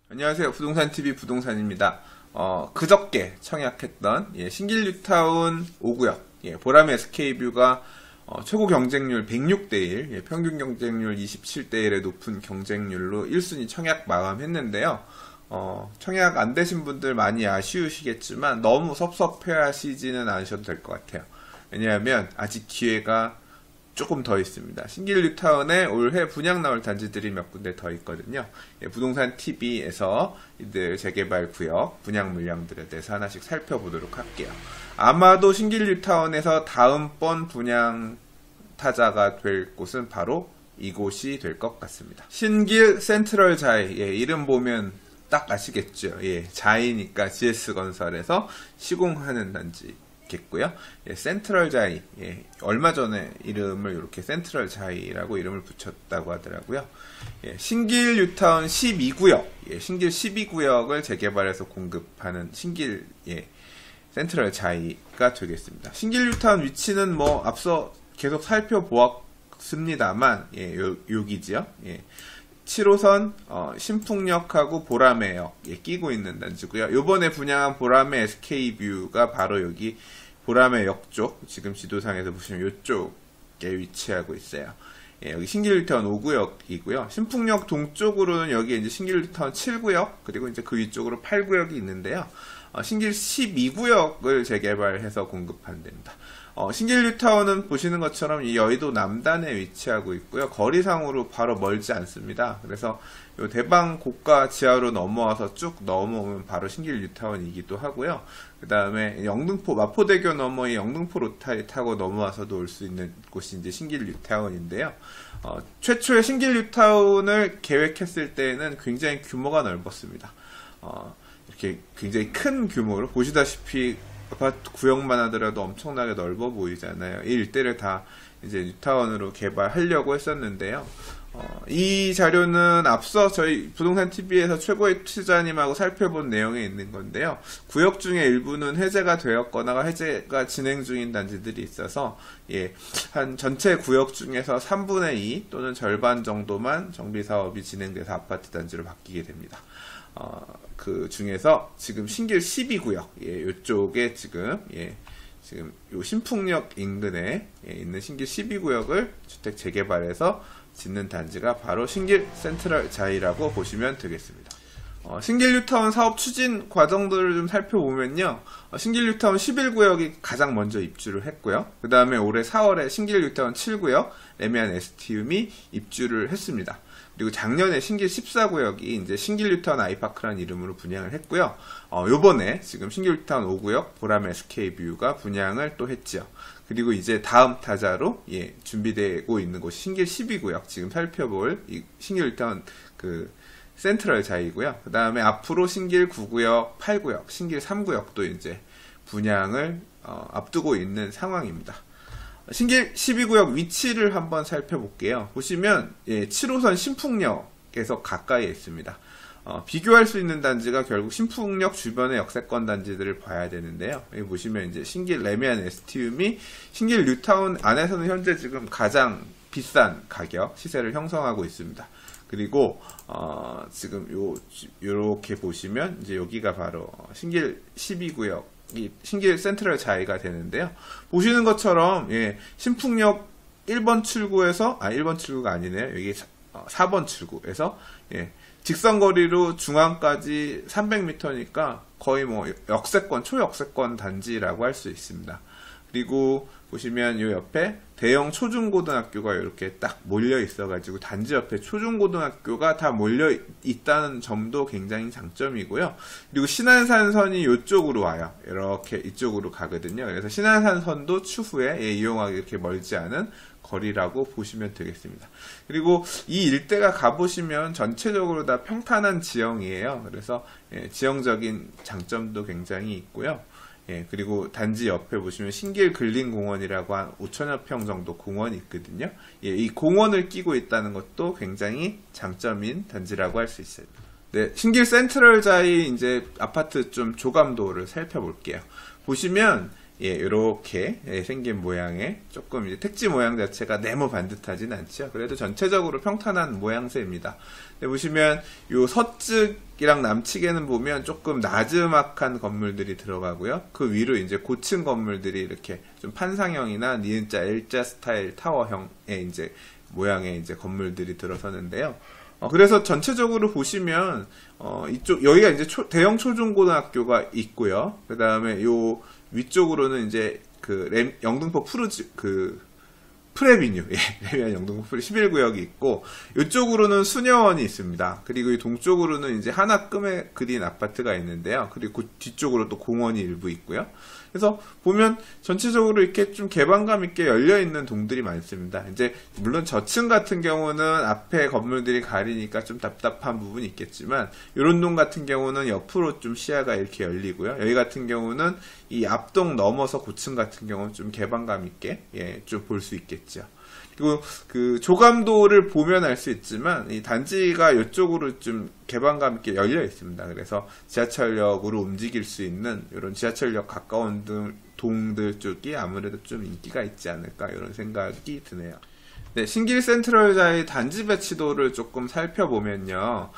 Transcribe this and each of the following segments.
안녕하세요. 부동산TV 부동산입니다. 그저께 청약했던 신길 뉴타운 5구역 보람의 SK뷰가 최고 경쟁률 106대1, 평균 경쟁률 27대1의 높은 경쟁률로 1순위 청약 마감했는데요. 청약 안 되신 분들 많이 아쉬우시겠지만 너무 섭섭해 하시지는 않으셔도 될 것 같아요. 왜냐하면 아직 기회가 조금 더 있습니다. 신길 뉴타운에 올해 분양 나올 단지들이 몇 군데 더 있거든요. 부동산 TV에서 이들 재개발 구역 분양 물량들에 대해서 하나씩 살펴보도록 할게요. 아마도 신길 뉴타운에서 다음번 분양 타자가 될 곳은 바로 이곳이 될 것 같습니다. 신길 센트럴 자이, 이름 보면 딱 아시겠죠? 자이니까 GS건설에서 시공하는 단지 겠고요. 센트럴 자이, 얼마 전에 이름을 이렇게 센트럴 자이라고 이름을 붙였다고 하더라고요. 신길 뉴타운 12구역, 신길 12구역을 재개발해서 공급하는 신길 센트럴 자이가 되겠습니다. 신길 뉴타운 위치는 뭐 앞서 계속 살펴보았습니다만 여기지요. 7호선 신풍역하고 보라매역 끼고 있는 단지고요. 요번에 분양한 보라매 SK뷰가 바로 여기 보라매역 쪽, 지금 지도상에서 보시면 이쪽에 위치하고 있어요. 여기 신길 뉴타운 5구역이고요. 신풍역 동쪽으로는 여기 이제 신길 뉴타운 7구역, 그리고 이제 그 위쪽으로 8구역이 있는데요. 신길 12구역을 재개발해서 공급한답니다. 신길 뉴타운은 보시는 것처럼 이 여의도 남단에 위치하고 있고요. 거리상으로 바로 멀지 않습니다. 그래서 요 대방 고가 지하로 넘어와서 쭉 넘어오면 바로 신길 뉴타운이기도 하고요. 그 다음에 영등포 마포대교 넘어 이 영등포 로타리 타고 넘어와서도 올 수 있는 곳이 이제 신길 뉴타운인데요. 최초에 신길 뉴타운을 계획했을 때는 굉장히 규모가 넓었습니다. 이렇게 굉장히 큰 규모로 보시다시피 아파트 구역만 하더라도 엄청나게 넓어 보이잖아요. 이 일대를 다 이제 뉴타운으로 개발하려고 했었는데요. 이 자료는 앞서 저희 부동산 TV에서 최고의 투자님하고 살펴본 내용에 있는 건데요. 구역 중에 일부는 해제가 되었거나 해제가 진행 중인 단지들이 있어서 한 전체 구역 중에서 3분의 2 또는 절반 정도만 정비사업이 진행돼서 아파트 단지로 바뀌게 됩니다. 그 중에서 지금 신길 12구역, 요쪽에 지금 요 신풍역 인근에 있는 신길 12구역을 주택 재개발해서 짓는 단지가 바로 신길 센트럴 자이라고 보시면 되겠습니다. 신길 뉴타운 사업 추진 과정들을 좀 살펴보면요. 신길 뉴타운 11구역이 가장 먼저 입주를 했고요. 그 다음에 올해 4월에 신길 뉴타운 7구역 레미안 에스티움이 입주를 했습니다. 그리고 작년에 신길 14구역이 이제 신길 뉴타운 아이파크라는 이름으로 분양을 했고요. 요번에 지금 신길 뉴타운 5구역 보람 SK뷰가 분양을 또 했죠. 그리고 이제 다음 타자로 준비되고 있는 곳이 신길 12구역, 지금 살펴볼 이 신길 뉴타운 그 센트럴 자이고요. 그 다음에 앞으로 신길 9구역, 8구역, 신길 3구역도 이제 분양을 앞두고 있는 상황입니다. 신길 12구역 위치를 한번 살펴볼게요. 보시면 7호선 신풍역에서 가까이에 있습니다. 비교할 수 있는 단지가 결국 신풍역 주변의 역세권 단지들을 봐야 되는데요. 여기 보시면 이제 신길 레미안 에스티움이 신길 뉴타운 안에서는 현재 지금 가장 비싼 가격 시세를 형성하고 있습니다. 그리고 지금 요렇게 보시면 이제 여기가 바로 신길 12구역 이 신길 센트럴 자이가 되는데요. 보시는 것처럼 신풍역 1번 출구에서 1번 출구가 아니네요. 여기 4번 출구에서 직선거리로 중앙까지 300m니까 거의 뭐 역세권, 초역세권 단지라고 할 수 있습니다. 그리고 보시면 이 옆에 대형 초중고등학교가 이렇게 딱 몰려 있어가지고 단지 옆에 초중고등학교가 다 몰려 있다는 점도 굉장히 장점이고요. 그리고 신안산선이 이쪽으로 와요. 이렇게 이쪽으로 가거든요. 그래서 신안산선도 추후에 이용하기 이렇게 멀지 않은 거리라고 보시면 되겠습니다. 그리고 이 일대가 가보시면 전체적으로 다 평탄한 지형이에요. 그래서 지형적인 장점도 굉장히 있고요. 그리고 단지 옆에 보시면 신길 근린공원이라고 한 5천여 평 정도 공원이 있거든요. 이 공원을 끼고 있다는 것도 굉장히 장점인 단지라고 할 수 있어요. 신길 센트럴 자이 이제 아파트 좀 조감도를 살펴볼게요. 보시면 예, 요렇게 생긴 모양의 조금 이제 택지 모양 자체가 네모 반듯하진 않죠. 그래도 전체적으로 평탄한 모양새입니다. 근데 보시면 요 서측이랑 남측에는 보면 조금 나즈막한 건물들이 들어가고요. 그 위로 이제 고층 건물들이 이렇게 좀 판상형이나 니은자, L자 스타일 타워형의 이제 모양의 이제 건물들이 들어서는데요. 그래서 전체적으로 보시면 이쪽 여기가 이제 대형 초중고등학교가 있고요. 그 다음에 요 위쪽으로는 이제 영등포 프레비뉴, 레미안 영등포 프레 11구역이 있고, 이쪽으로는 수녀원이 있습니다. 그리고 이 동쪽으로는 이제 하나 끔에 그린 아파트가 있는데요. 그리고 뒤쪽으로 또 공원이 일부 있고요. 그래서 보면 전체적으로 이렇게 좀 개방감 있게 열려있는 동들이 많습니다. 이제 물론 저층 같은 경우는 앞에 건물들이 가리니까 좀 답답한 부분이 있겠지만, 이런 동 같은 경우는 옆으로 좀 시야가 이렇게 열리고요. 여기 같은 경우는 이 앞동 넘어서 고층 같은 경우는 좀 개방감 있게 좀 볼 수 있겠죠. 그리고 그 조감도를 보면 알 수 있지만 이 단지가 이쪽으로 좀 개방감 있게 열려 있습니다. 그래서 지하철역으로 움직일 수 있는 이런 지하철역 가까운 동들 쪽이 아무래도 좀 인기가 있지 않을까 이런 생각이 드네요. 네, 신길 센트럴자의 단지 배치도를 조금 살펴보면요.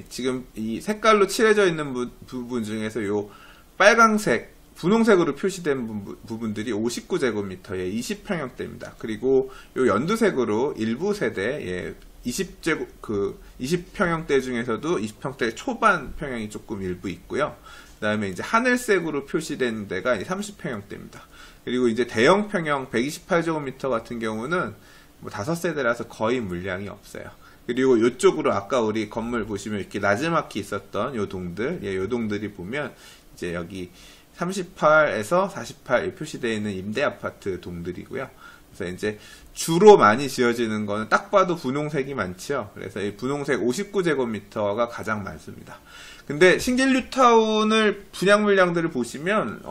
지금 이 색깔로 칠해져 있는 부분 중에서 요 빨강색 분홍색으로 표시된 부분들이 59제곱미터의 20평형대입니다. 그리고 요 연두색으로 일부 세대 20평형대 중에서도 20평대 초반 평형이 조금 일부 있고요. 그 다음에 이제 하늘색으로 표시된 데가 30평형대입니다. 그리고 이제 대형 평형 128제곱미터 같은 경우는 뭐 5세대라서 거의 물량이 없어요. 그리고 이쪽으로 아까 우리 건물 보시면 이렇게 나즈막히 있었던 요 동들, 요 동들이 보면 이제 여기 38에서 48 표시되어 있는 임대 아파트 동들이고요. 그래서 이제 주로 많이 지어지는 거는 딱 봐도 분홍색이 많죠. 그래서 이 분홍색 59제곱미터가 가장 많습니다. 근데 신길 뉴타운을 분양 물량들을 보시면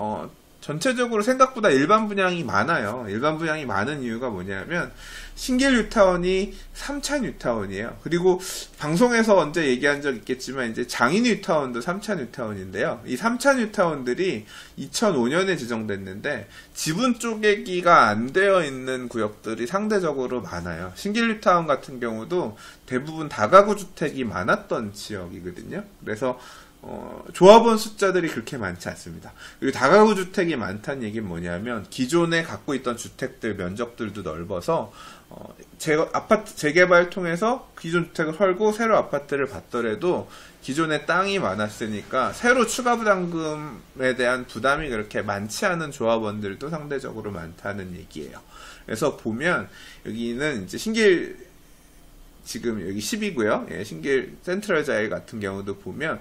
전체적으로 생각보다 일반 분양이 많아요. 일반 분양이 많은 이유가 뭐냐면 신길 뉴타운이 3차 뉴타운이에요. 그리고 방송에서 언제 얘기한 적 있겠지만 이제 장인 뉴타운도 3차 뉴타운인데요. 이 3차 뉴타운들이 2005년에 지정됐는데 지분 쪼개기가 안 되어 있는 구역들이 상대적으로 많아요. 신길 뉴타운 같은 경우도 대부분 다가구 주택이 많았던 지역이거든요. 그래서 조합원 숫자들이 그렇게 많지 않습니다. 그리고 다가구 주택이 많다는 얘기는 뭐냐면 기존에 갖고 있던 주택들 면적들도 넓어서 아파트 재개발 통해서 기존 주택을 헐고 새로 아파트를 받더라도 기존에 땅이 많았으니까 새로 추가 부담금에 대한 부담이 그렇게 많지 않은 조합원들도 상대적으로 많다는 얘기예요. 그래서 보면 여기는 이제 신길 지금 여기 10이고요. 신길 센트럴 자일 같은 경우도 보면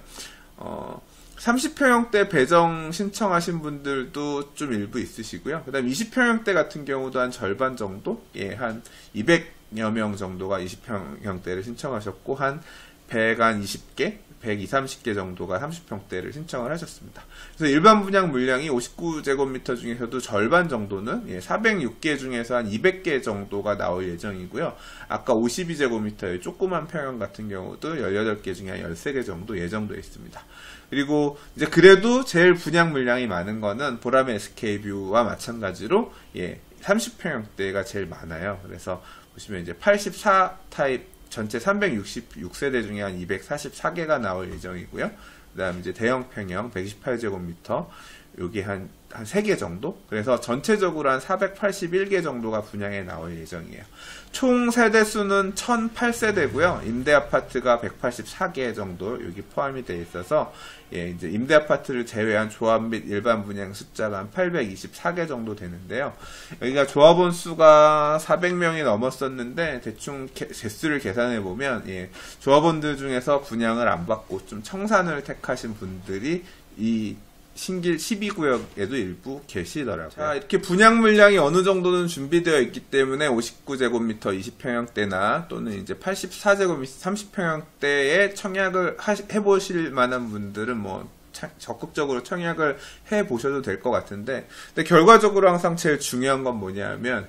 30평형대 배정 신청하신 분들도 좀 일부 있으시고요. 그 다음 20평형대 같은 경우도 한 절반 정도? 한 200여 명 정도가 20평형대를 신청하셨고, 한 120개? 120, 30개 정도가 30평대를 신청을 하셨습니다. 그래서 일반 분양 물량이 59제곱미터 중에서도 절반 정도는 406개 중에서 한 200개 정도가 나올 예정이고요. 아까 52제곱미터의 조그만 평형 같은 경우도 18개 중에 한 13개 정도 예정되어 있습니다. 그리고 이제 그래도 제일 분양 물량이 많은 거는 보라매 SK뷰와 마찬가지로 30평형대가 제일 많아요. 그래서 보시면 이제 84 타입 전체 366세대 중에 한 244개가 나올 예정이고요. 그 다음 이제 대형 평형 128제곱미터, 여기 한 3개 정도? 그래서 전체적으로 한 481개 정도가 분양에 나올 예정이에요. 총 세대수는 1008세대고요. 임대 아파트가 184개 정도 여기 포함이 되어 있어서, 이제 임대 아파트를 제외한 조합 및 일반 분양 숫자가 한 824개 정도 되는데요. 여기가 조합원 수가 400명이 넘었었는데, 대충 개수를 계산해 보면, 조합원들 중에서 분양을 안 받고 좀 청산을 택하신 분들이 이 신길 12구역에도 일부 계시더라고요. 자, 이렇게 분양 물량이 어느 정도는 준비되어 있기 때문에 59제곱미터 20평형대나 또는 이제 84제곱미터 30평형대에 청약을 해보실 만한 분들은 뭐 적극적으로 청약을 해보셔도 될 것 같은데, 근데 결과적으로 항상 제일 중요한 건 뭐냐면,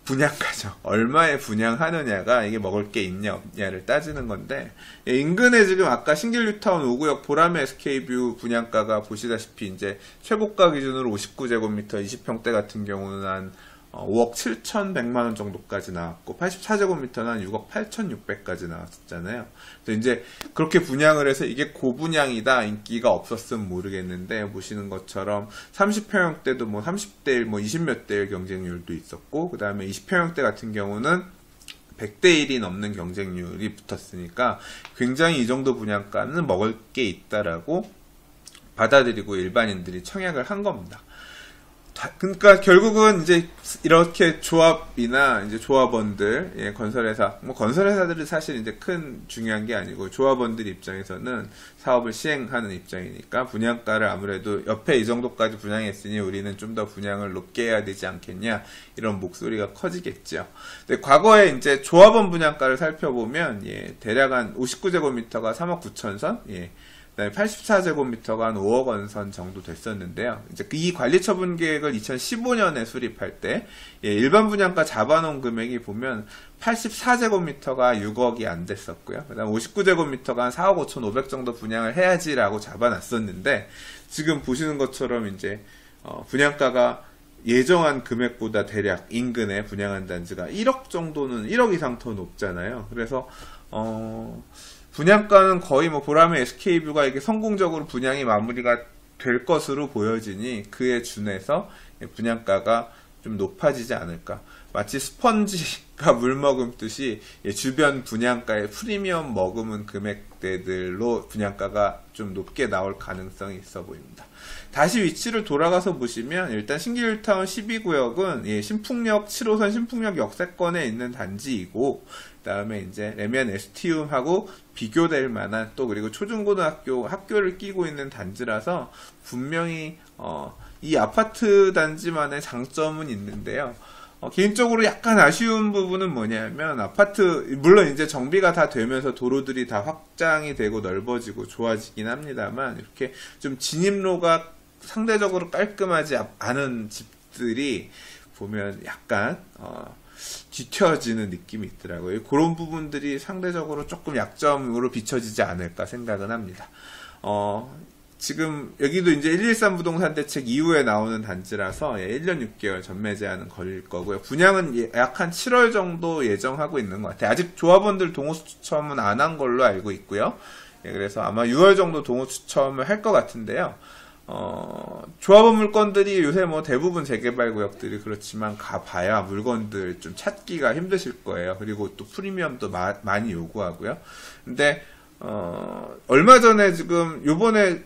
분양가죠. 얼마에 분양하느냐가 이게 먹을 게 있냐 없냐를 따지는 건데, 인근에 지금 아까 신길 뉴타운 5구역 보라매 SK뷰 분양가가 보시다시피 이제 최고가 기준으로 59제곱미터 20평대 같은 경우는 한 5억 7,100만원 정도까지 나왔고, 84제곱미터는 한 6억 8,600까지 나왔었잖아요. 그래서 이제 그렇게 분양을 해서 이게 고분양이다, 인기가 없었으면 모르겠는데, 보시는 것처럼 30평형대도 뭐 30대 1, 뭐 20몇 대 1 경쟁률도 있었고, 그 다음에 20평형대 같은 경우는 100대 1이 넘는 경쟁률이 붙었으니까, 굉장히 이 정도 분양가는 먹을 게 있다라고 받아들이고 일반인들이 청약을 한 겁니다. 그러니까 결국은 이제 이렇게 조합이나 이제 조합원들, 예, 건설회사, 뭐 건설회사들이 사실 이제 큰 중요한 게 아니고 조합원들 입장에서는 사업을 시행하는 입장이니까 분양가를 아무래도 옆에 이 정도까지 분양했으니 우리는 좀 더 분양을 높게 해야 되지 않겠냐, 이런 목소리가 커지겠죠. 근데 과거에 이제 조합원 분양가를 살펴보면, 예, 대략 한 59제곱미터가 3억 9천 선, 예. 84제곱미터가 한 5억 원 선 정도 됐었는데요. 이제 이 관리처분 계획을 2015년에 수립할 때, 예, 일반 분양가 잡아놓은 금액이 보면 84제곱미터가 6억이 안 됐었고요. 그 다음 59제곱미터가 한 4억 5천 5백 정도 분양을 해야지라고 잡아놨었는데, 지금 보시는 것처럼 이제 분양가가 예정한 금액보다 대략 인근에 분양한 단지가 1억 정도는, 1억 이상 더 높잖아요. 그래서 분양가는 거의 뭐 보라매 SK뷰가 이게 성공적으로 분양이 마무리가 될 것으로 보여지니 그에 준해서 분양가가 좀 높아지지 않을까. 마치 스펀지가 물 머금듯이 주변 분양가의 프리미엄 머금은 금액대들로 분양가가 좀 높게 나올 가능성이 있어 보입니다. 다시 위치를 돌아가서 보시면, 일단 신길 뉴타운 12구역은 신풍역 7호선 신풍역 역세권에 있는 단지이고, 그 다음에 이제 레미안 에스티움하고 비교될 만한, 또 그리고 초중고등학교 학교를 끼고 있는 단지라서 분명히 이 아파트 단지만의 장점은 있는데요. 개인적으로 약간 아쉬운 부분은 뭐냐면, 아파트, 물론 이제 정비가 다 되면서 도로들이 다 확장이 되고 넓어지고 좋아지긴 합니다만, 이렇게 좀 진입로가 상대적으로 깔끔하지 않은 집들이 보면 약간 뒤처지는 느낌이 있더라고요. 그런 부분들이 상대적으로 조금 약점으로 비춰지지 않을까 생각은 합니다. 지금 여기도 이제 113 부동산 대책 이후에 나오는 단지라서 1년 6개월 전매 제한은 걸릴 거고요. 분양은 약 한 7월 정도 예정하고 있는 것 같아요. 아직 조합원들 동호 추첨은 안 한 걸로 알고 있고요. 그래서 아마 6월 정도 동호 추첨을 할 것 같은데요. 조합원 물건들이 요새 뭐 대부분 재개발 구역들이 그렇지만 가봐야 물건들 좀 찾기가 힘드실 거예요. 그리고 또 프리미엄도 많이 요구하고요. 근데 얼마 전에 지금 요번에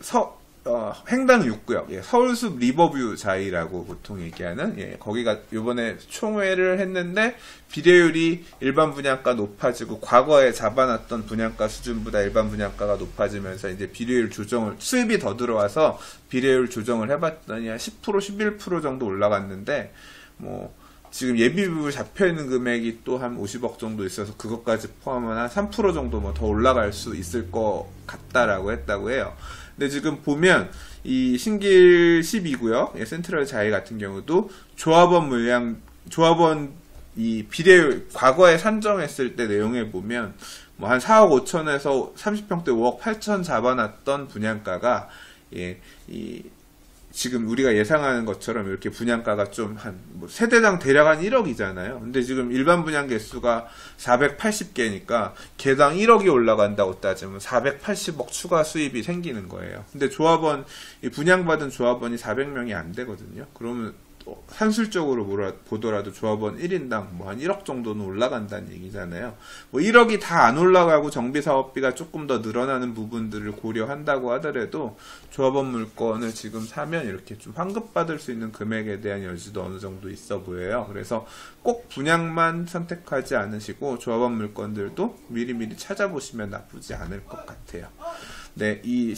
횡당 6구역, 서울숲 리버뷰 자이라고 보통 얘기하는, 거기가 요번에 총회를 했는데 비례율이 일반 분양가 높아지고, 과거에 잡아놨던 분양가 수준보다 일반 분양가가 높아지면서 이제 비례율 조정을, 수입이 더 들어와서 비례율 조정을 해봤더니 한 10%, 11% 정도 올라갔는데, 뭐 지금 예비비로 잡혀있는 금액이 또 한 50억 정도 있어서 그것까지 포함하면 한 3% 정도 뭐 더 올라갈 수 있을 것 같다라고 했다고 해요. 근데 지금 보면 이 신길 12구역 센트럴 자이 같은 경우도 조합원 이 비례율 과거에 산정했을 때 내용에 보면 뭐 한 4억 5천에서 30평대 5억 8천 잡아놨던 분양가가 지금 우리가 예상하는 것처럼 이렇게 분양가가 좀 뭐 세대당 대략 한 1억이잖아요. 근데 지금 일반 분양 개수가 480개니까 개당 1억이 올라간다고 따지면 480억 추가 수입이 생기는 거예요. 근데 분양받은 조합원이 400명이 안 되거든요. 그러면 산술적으로 보더라도 조합원 1인당 뭐 한 1억 정도는 올라간다는 얘기잖아요. 뭐 1억이 다 안 올라가고 정비사업비가 조금 더 늘어나는 부분들을 고려한다고 하더라도 조합원 물건을 지금 사면 이렇게 좀 환급받을 수 있는 금액에 대한 여지도 어느 정도 있어 보여요. 그래서 꼭 분양만 선택하지 않으시고 조합원 물건들도 미리미리 찾아보시면 나쁘지 않을 것 같아요. 네, 이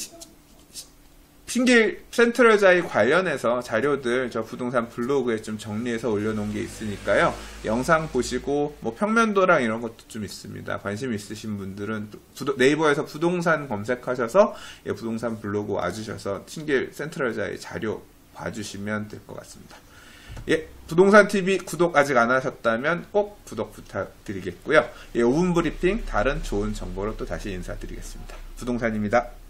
신길 센트럴 자이 관련해서 자료들 저 부동산 블로그에 좀 정리해서 올려놓은 게 있으니까요. 영상 보시고 뭐 평면도랑 이런 것도 좀 있습니다. 관심 있으신 분들은 네이버에서 부동산 검색하셔서 부동산 블로그 와주셔서 신길 센트럴 자이 자료 봐주시면 될 것 같습니다. 예, 부동산 TV 구독 아직 안 하셨다면 꼭 구독 부탁드리겠고요. 예, 5분 브리핑 다른 좋은 정보로 또 다시 인사드리겠습니다. 부동산입니다.